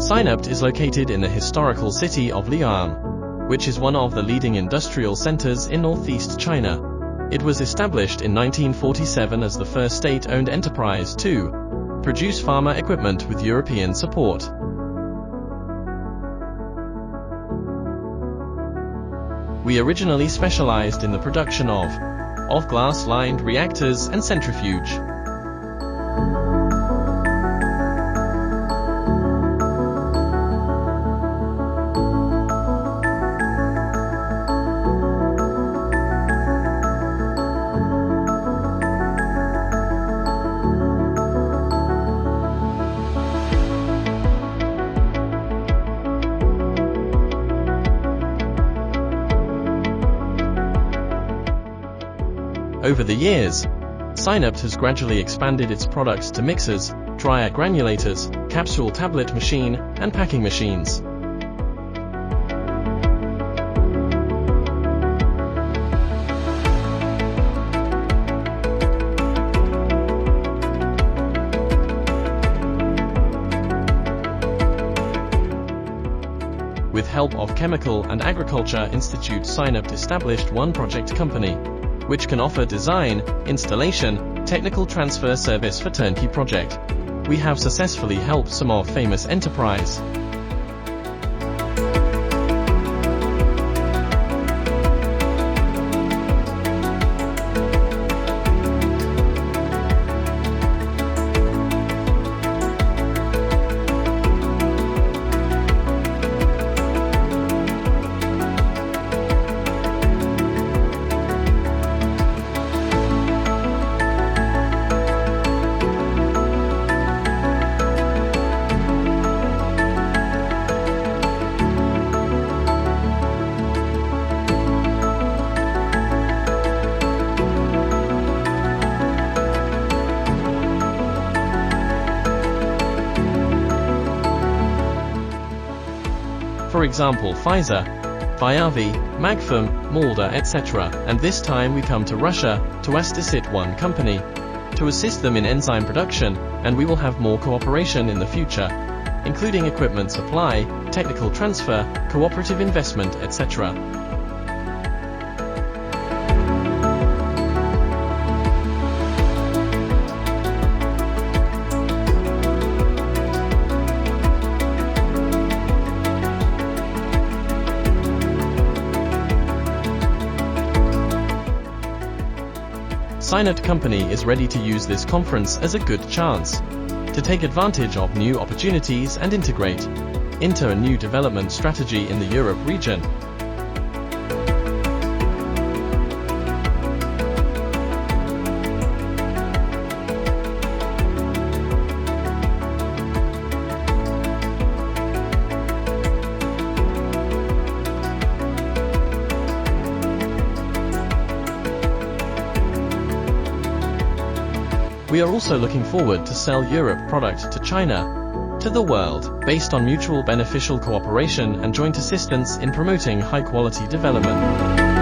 Sinoped is located in the historical city of Liang, which is one of the leading industrial centers in northeast China. It was established in 1947 as the first state-owned enterprise to produce pharma equipment with European support. We originally specialized in the production of glass-lined reactors and centrifuge. Over the years, Sinoped has gradually expanded its products to mixers, dryer granulators, capsule tablet machine, and packing machines. With help of Chemical and Agriculture Institute, Sinoped established one project company, which can offer design, installation, technical transfer service for turnkey project. We have successfully helped some of famous enterprise. For example, Pfizer, Viavi, Magfum, Malda, etc. And this time we come to Russia, to Astasit one company, to assist them in enzyme production, and we will have more cooperation in the future, including equipment supply, technical transfer, cooperative investment, etc. Sinoped company is ready to use this conference as a good chance to take advantage of new opportunities and integrate into a new development strategy in the Europe region. We are also looking forward to sell Europe product to China, to the world, based on mutual beneficial cooperation and joint assistance in promoting high-quality development.